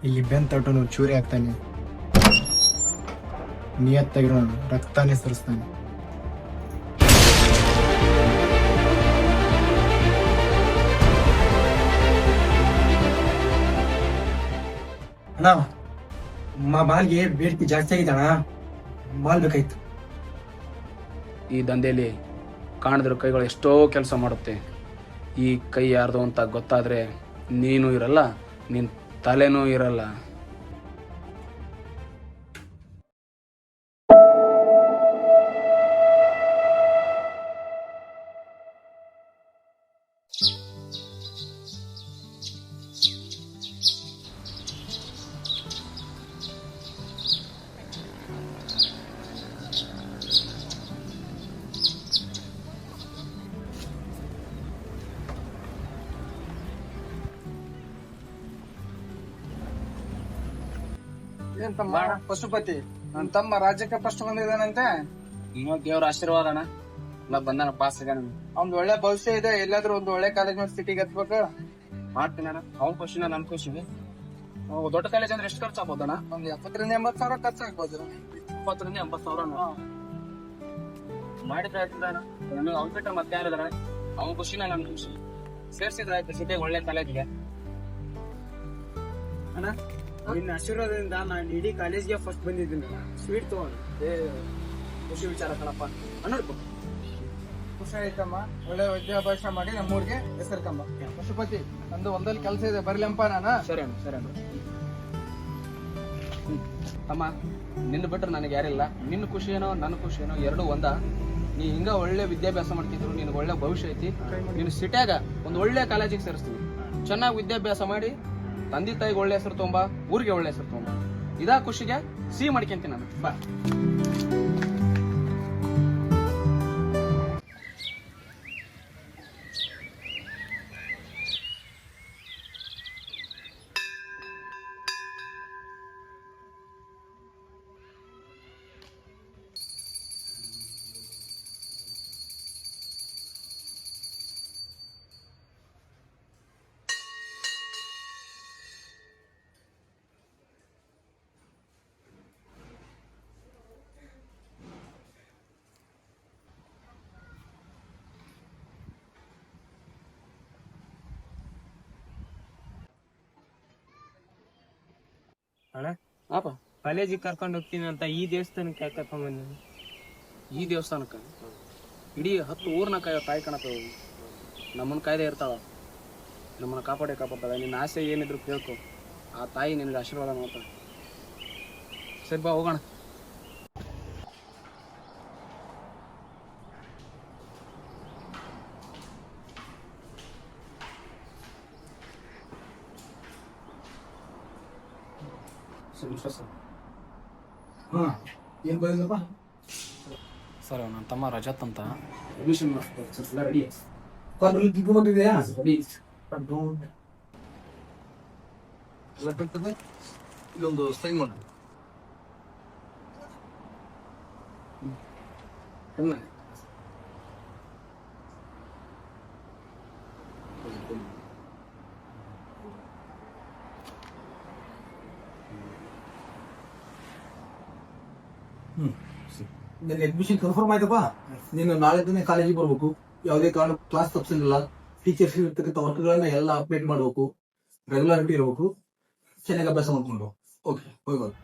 ಇಲ್ಲಿ ಬೆಂತಟನು ಚೂರಿ ಆಗ್ತಾನೆ, ನಿಯತ್ತಾಗಿರೋನು ರಕ್ತಾನೇ ಸುರಿಸ್ತಾನೆ. ಅಣ್ಣ ಮಾಲ್ಗೆ ಬೇಡಿಕೆ ಜಾಸ್ತಿ ಆಗಿದೆ ಅಣ್ಣ, ಮಾಲ್ ಬೇಕಾಯ್ತು. ಈ ದಂಧೆಯಲ್ಲಿ ಕಾಣದಿರೋ ಕೈಗಳು ಎಷ್ಟೋ ಕೆಲಸ ಮಾಡುತ್ತೆ. ಈ ಕೈ ಯಾರ್ದು ಅಂತ ಗೊತ್ತಾದರೆ ನೀನು ಇರಲ್ಲ, ನಿನ್ನ ತಲೆನೂ ಇರಲ್ಲ. ಏನ್ ತಮ್ಮ ಪಶುಪತಿ, ನನ್ ತಮ್ಮ ರಾಜ್ಯಕ್ಕೆ ಫಸ್ಟ್ ಬಂದಿದ್ದಾನಂತೆ. ಇನ್ನೂ ದೇವ್ರ ಆಶೀರ್ವಾದ ಅಣ್ಣ, ಎಲ್ಲ ಬಂದಾನ, ಪಾಸ್ ಆಗ್ಯಾನ. ಅವ್ನ್ ಒಳ್ಳೆ ಭವಿಷ್ಯ ಇದೆ, ಎಲ್ಲಾದ್ರೂ ಒಂದು ಒಳ್ಳೆ ಕಾಲೇಜ್ ಸಿಟಿಗೆ ಹತ್ಬೇಕು. ಮಾಡ್ತೀನಿ ಅಣ್ಣ, ಅವ್ನ ಖುಷಿನ ನನ್ ಖುಷಿ. ದೊಡ್ಡ ಕಾಲೇಜ್ ಅಂದ್ರೆ ಎಷ್ಟು ಖರ್ಚು ಆಗ್ಬೋದಣ್ಣ? ಒಂದ್ 70,000 ಖರ್ಚಾಗ್ಬೋದು. 70,000-80,000 ಮಾಡಿದ್ರೆ ಆಯ್ತದ ಅಣ್ಣ. ನನಗೆ ಅವ್ನ್ ಬಿಟ್ರೆ ಮತ್ತೆ ಯಾರಿದಾರ? ಅವ್ನ ಖುಷಿನ ನನ್ ಖುಷಿ. ಸೇರ್ಸಿದ್ರೆ ಆಯ್ತು ಸಿಟಿಗೆ ಒಳ್ಳೆ ಕಾಲೇಜ್ಗೆ. ಅಣ್ಣ ನಿನ್ನ ಆಶೀರ್ವಾದದಿಂದ ನಾನು ಇಡೀ ಕಾಲೇಜ್ಗೆ ಫಸ್ಟ್ ಬಂದಿದ್ದೀನಿ. ಸ್ವೀಟ್ ತಗೊಂಡು ಖುಷಿ ವಿಚಾರ ಕಣಪ್ಪ. ಅಣ್ಣ ಖುಷಿ ಆಯ್ತಮ್ಮ. ಒಳ್ಳೆ ವಿದ್ಯಾಭ್ಯಾಸ ಮಾಡಿ ನಮ್ಮೂರಿಗೆ ಹೆಸರು ತಮ್ಮ. ಪಶುಪತಿ, ನಂದು ಒಂದಲ್ಲಿ ಕೆಲಸ ಇದೆ, ಬರ್ಲಂಪ ನಾನು. ಸರಿ ಅಣ್ಣ, ಸರಿ ಅಣ್ಣ. ತಮ್ಮ, ನಿನ್ನ ಬಿಟ್ರೆ ನನಗೆ ಯಾರಿಲ್ಲ. ನಿನ್ನ ಖುಷಿ ಏನೋ ನನ್ನ ಖುಷಿ ಏನೋ ಎರಡೂ ಒಂದ. ನೀ ಹಿಂಗ ಒಳ್ಳೆ ವಿದ್ಯಾಭ್ಯಾಸ ಮಾಡ್ತಿದ್ರು, ನಿನಗೆ ಒಳ್ಳೆ ಭವಿಷ್ಯ ಐತಿ. ನೀನು ಸಿಟ್ಯಾಗ ಒಂದು ಒಳ್ಳೆ ಕಾಲೇಜಿಗೆ ಸೇರಿಸ್ತೀವಿ. ಚೆನ್ನಾಗಿ ವಿದ್ಯಾಭ್ಯಾಸ ಮಾಡಿ ತಂದೆ ತಾಯಿಗೆ ಒಳ್ಳೆ ಹೆಸರು ತೊಂಬ, ಊರಿಗೆ ಒಳ್ಳೆ ಹೆಸರು ತೊಂಬ. ಇದಾ ಖುಷಿಗೆ ಸಿಹಿ ಮಾಡ್ಕೊಂತೀನಿ ನಾನು. ಬಾ. ಅಣ್ಣ ಆಪ, ಕಾಲೇಜಿಗೆ ಕರ್ಕೊಂಡು ಹೋಗ್ತೀನಿ ಅಂತ ಈ ದೇವಸ್ಥಾನಕ್ಕೆ ಯಾಕೆ ಕರ್ಕೊಂಡ್ ಬಂದಿನಿ? ಈ ದೇವಸ್ಥಾನಕ್ಕೆ ಇಡೀ 10 ಊರ್ನ ತಾಯಿ ಕಾಣತ್ತವ. ನಮ್ಮನ್ನ ಕಾಯ್ದೆ ಇರ್ತಾವ, ನಮ್ಮನ್ನ ಕಾಪಾಡ್ತಾವೆ. ನಿನ್ನ ಆಸೆ ಏನಿದ್ರು ಕೇಳ್ಕೊ, ಆ ತಾಯಿ ನಿನಗೆ ಆಶೀರ್ವಾದ ಮಾಡ್ತಾಳೆ. ಸರಿ ಬಾ, ಹೋಗೋಣ. ಏನ್ ಬಂದಿಲ್ಲಪ್ಪ ಸರ್, ನನ್ನ ತಮ್ಮ ರಜತ್ ಅಂತ ಅಡ್ಮಿಷನ್ ಮಾಡಿಸ್ತಾರೆ. ರೆಡಿ ಬಂದಿದೆಯಾ? ಇಲ್ಲೊಂದು ಸೈನ್ ಮಾಡ. ನಿನ್ನ ಅಡ್ಮಿಷನ್ ಕನ್ಫರ್ಮ್ ಆಯ್ತಪ್ಪ. ನೀನು ನಾಳೆ ದಿನ ಕಾಲೇಜಿಗೆ ಬರ್ಬೇಕು. ಯಾವುದೇ ಕಾರಣ ಕ್ಲಾಸ್ ತಪ್ಸಂಗಿಲ್ಲ. ಟೀಚರ್ಸ್ ಇರ್ತಕ್ಕಂಥ ವರ್ಕ್ಗಳನ್ನ ಎಲ್ಲ ಅಪ್ಡೇಟ್ ಮಾಡ್ಬೇಕು. ರೆಗ್ಯುಲಾರಿಟಿ ಇರಬೇಕು. ಚೆನ್ನಾಗಿ ಅಭ್ಯಾಸ ಮಾಡ್ಕೊಂಡು. ಓಕೆ, ಹೋಗ್ಬೋದು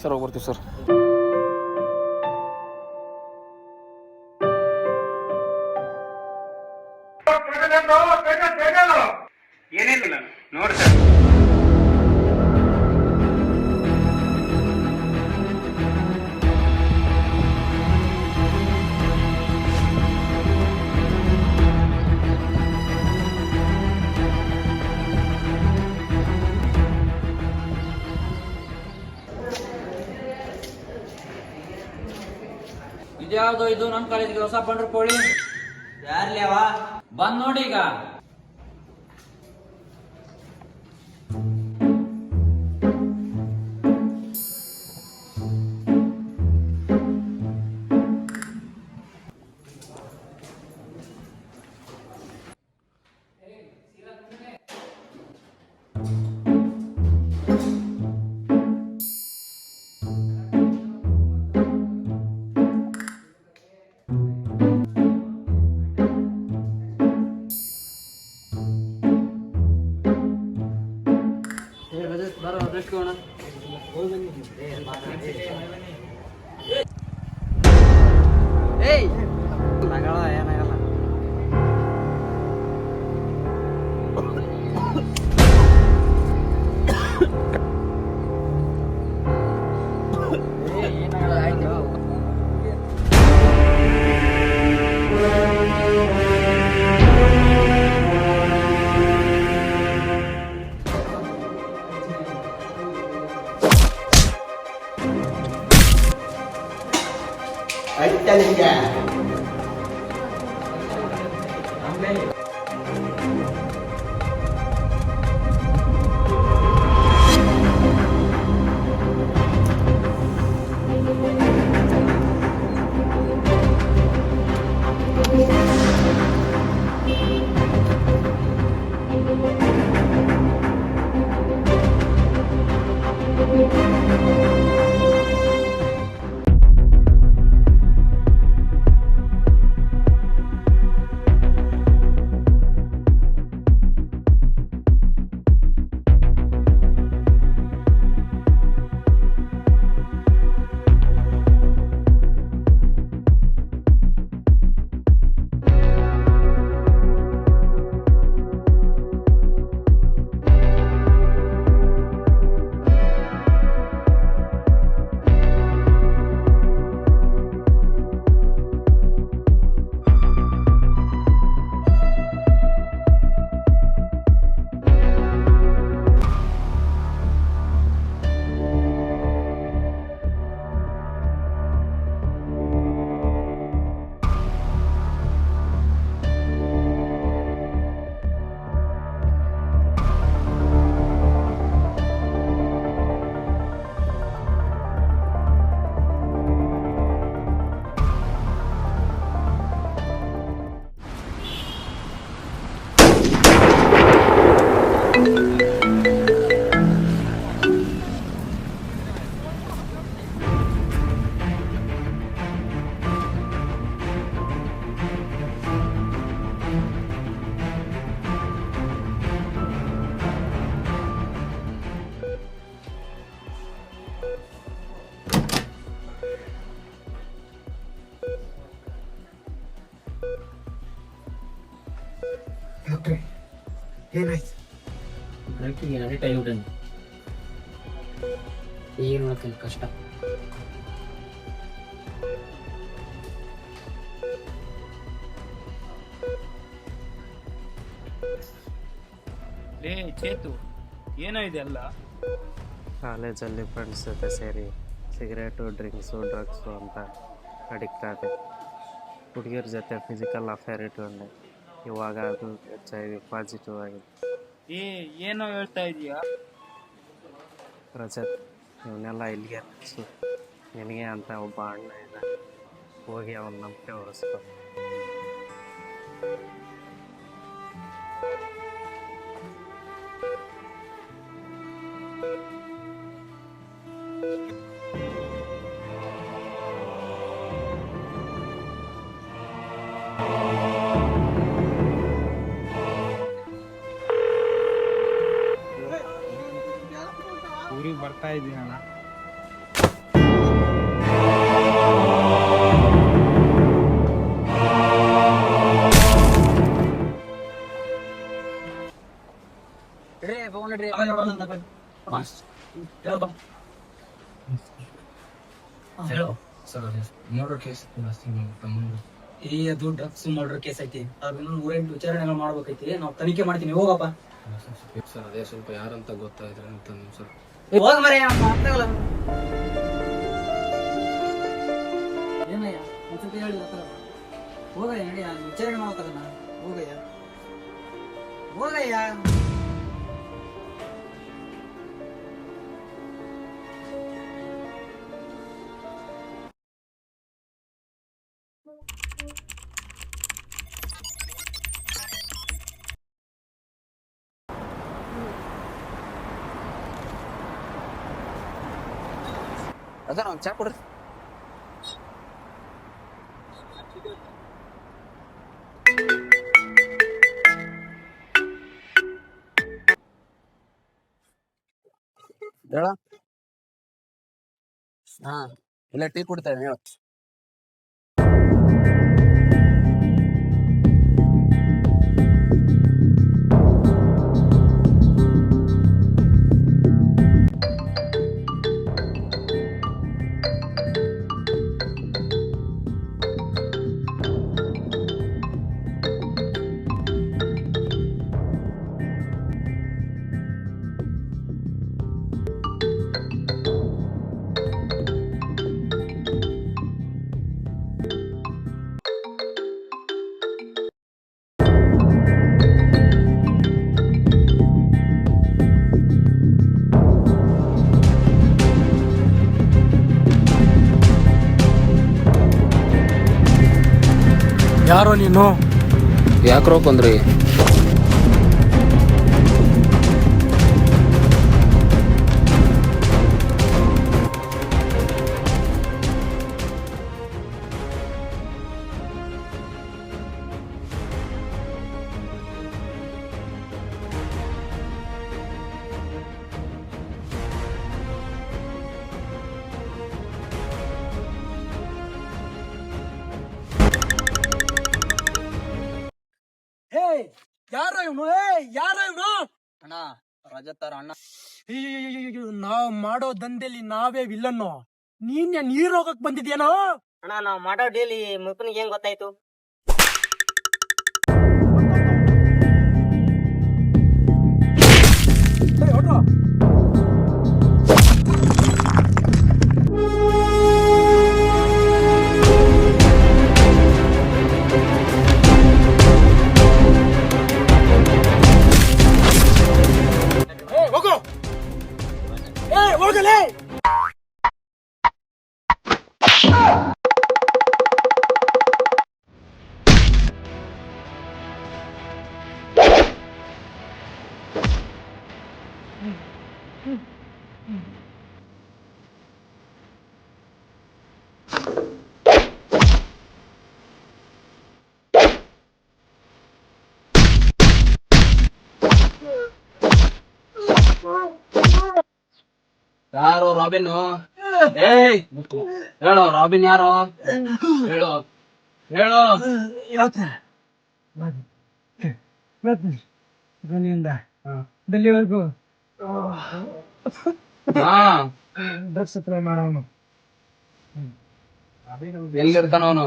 ಸರ್. ಹೋಗ್ಬರ್ತೀವಿ ಸರ್. ಏನಿಲ್ಲ ನೋಡಿ ಸರ್. ಇದ್ಯಾವ್ದು ಇದು ನಮ್ಮ ಕಾಲೇಜಿಗೆ ಹೊಸ ಪಂಡ್ರ ಪೋಳಿ ಯಾರ್ಲೇವ ಬಂದ್ ನೋಡಿ ಈಗ. ರೆಸ್ಟ್ ಹೋಗೋಣ. ಏಯ್ ಆಗಲ್ಲ, ಏನಾಗಲ್ಲ. ಏನಾಗಲ್ಲ, ಆಯ್ತು. ಡಾಕ್ಟ್ರೆ ಏನಾಯ್ತು? ಅಡಿಟ್ ಆಗಿಬಿಟ್ಟೆ. ಏನು ಮಾಡ್ತೀನಿ, ಕಷ್ಟ. ಲೇ ಚೇತು, ಏನೋ ಇದೆಲ್ಲ? ಕಾಲೇಜಲ್ಲಿ ಫ್ರೆಂಡ್ಸ್ ಜೊತೆ ಸೇರಿ ಸಿಗರೇಟು, ಡ್ರಿಂಕ್ಸು, ಡ್ರಗ್ಸು ಅಂತ ಅಡಿಕ್ಟ್ ಆದೆ. ಹುಡುಗಿಯರ ಜೊತೆ ಫಿಸಿಕಲ್ ಅಫೇರ್ ಇಟ್ಕೊಂಡೆ. ಇವಾಗ ಅದು HIV ಪಾಸಿಟಿವ್ ಆಗಿದೆ. ಏನೋ ಹೇಳ್ತಾ ಇದೀಯಾ? ರಜತ್, ಇವನ್ನೆಲ್ಲ ಇಲ್ಲಿಗೆ ನಿಲ್ಲಿಸು. ನಿನಗೆ ಅಂತ ಒಬ್ಬ ಅಣ್ಣ ಇದ್ದಾನೆ, ಹೋಗಿ ಅವನ ನಂಬಿಕೆ ಹೊರಿಸ್ಕೊ. ಊರಿಗೆ ಬರ್ತಾ ಇದ್ದೀನಿ ಅಣ್ಣ. ಮರ್ಡರ್ ಕೇಸ್ ತಮ್ಮಂದು. ಅದು ಡ್ರಗ್ಸ್ ಮರ್ಡರ್ ಕೇಸ್ ಐತಿ. ಅದನ್ನ 108 ವಿಚಾರಣೆಗಳು ಮಾಡ್ಬೇಕೈತಿ. ನಾವು ತನಿಖೆ ಮಾಡ್ತೀನಿ, ಹೋಗಪ್ಪ. ಸರ್ ಅದೇ ಸ್ವಲ್ಪ ಯಾರಂತ ಗೊತ್ತಾಯ್ತು ಅಂತ ಸರ್. ಹೋಗ ಮರೆ, ಏನಯ್ಯ ಒಂದ್ಸತಿ ಹೇಳಿ ಹೋಗಯ್ಯ, ನಡಿಯ ವಿಚಾರಣೆ ಮಾಡ್ತಾರಣ್ಣ. ಹೋಗಯ್ಯ ಹೋಗಯ್ಯ. ಅದ ಒಂದು ಚಾ ಕೊಡ್ರಿ. ಹೇಳ. ಹಾ, ಇಲ್ಲ ಟೀ ಕುಡಿತಾ ಹೇಳ. ಯಾರೋ ನೀನು? ಯಾಕ್ರೋ ಕೊಂದ್ರಿ? ಯಾರೋ ಇವನು? ಯಾರೋ ಇವನು? ಅಣ್ಣ, ರಜತ್ತಾರ ಅಣ್ಣ. ನಾವ್ ಮಾಡೋ ದಂಧೆಲಿ ನಾವೇ ವಿಲ್ಲನ್ನು. ನೀನ್ ನೀರ್ ಹೋಗಕ್ ಬಂದಿದ್ಯೇನೋ? ಅಣ್ಣ ನಾವ್ ಮಾಡೋ ಡೀಲಿ ಮುಕುನಿಗೆ ಹೆಂಗ್ ಗೊತ್ತಾಯ್ತು? ಹೊಡ್ರೋ. ಹೋಗು. ಹೋಗಲೇ. ಯಾರು ರಾಬಿನ್? ಹೇಳೋ, ರಾಬಿನ್ ಯಾರು? ಹೇಳೋ ಹೇಳೋ. ಡೆಲ್ಲಿವರೆಗೂ ಹಾ, ಡ್ರಗ್ಸ್ ಹತ್ರ ಮಾಡೋನು. ಎಲ್ಲಿರ್ತಾನ ಅವನು?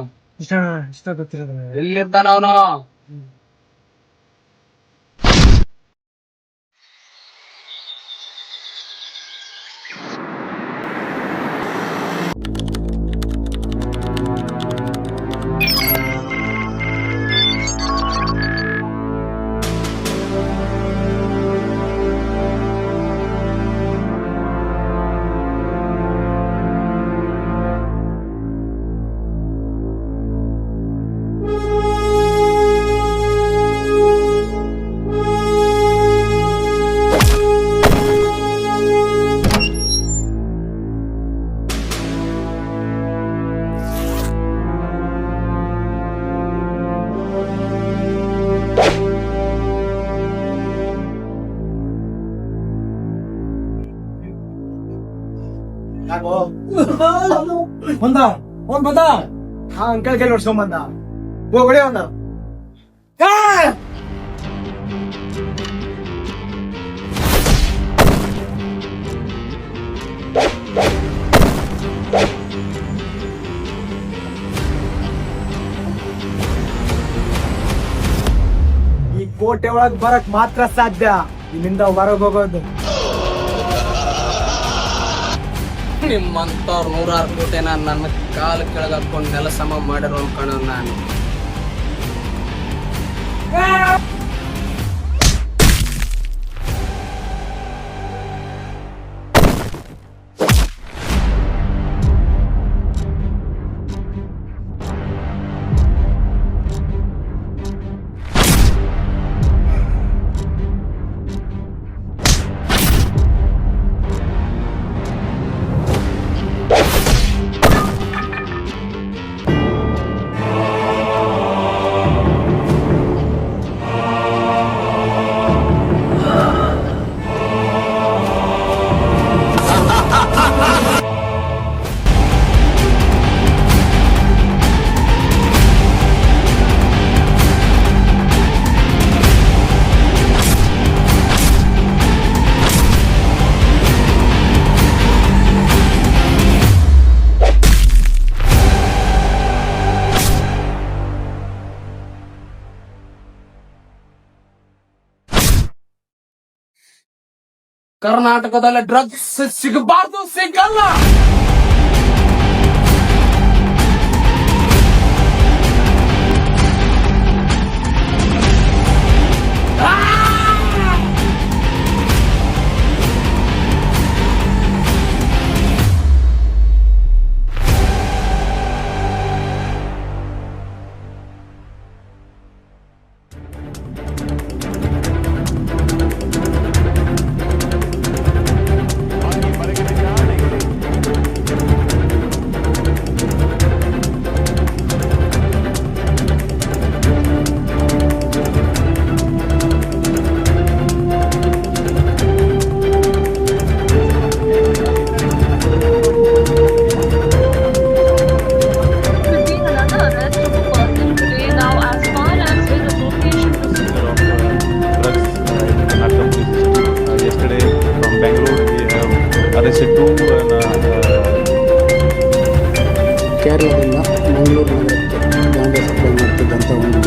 ಇಷ್ಟ ಗೊತ್ತಿರೋದು. ಎಲ್ಲಿರ್ತಾನ ಅವನು? ಬಂದ ಅವನ್ ಬಂದ. ಹಾ ಅಂಕಲ್ ಕೈ ನೋಡ್ಸ್ಕೊಂಡ್ ಬಂದ. ಹೋಗಡೆ ಒಂದ. ಈ ಕೋಟೆ ಒಳಗ್ ಬರಕ್ ಮಾತ್ರ ಸಾಧ್ಯ. ಇಲ್ಲಿಂದ ಹೊರಗ್ ಹೋಗೋದು. ನಿಮ್ಮಂತವ್ರು 106 ಕೋಟೆನ ನನ್ನ ಕಾಲ ಕೆಳಗೆ ಹಾಕೊಂಡು ನೆಲ ಸಮ ಮಾಡಿರೋ ಕಣ ನಾನು. ಕರ್ನಾಟಕದಲ್ಲಿ ಡ್ರಗ್ಸ್ ಸಿಗಬಾರ್ದು, ಸಿಗಲ್ಲ. Could be another arrest of a person today. Now, as far as his association to drugs in Karnataka police system. Yesterday from Bangalore we have arrested two ಕೇರಳದಿಂದ ಮಂಗಳೂರು ನಗರಕ್ಕೆ ಗಾಂಜಾ ಸಪ್ಲೈ ಮಾಡ್ತಿದ್ದಂಥ ಒಂದು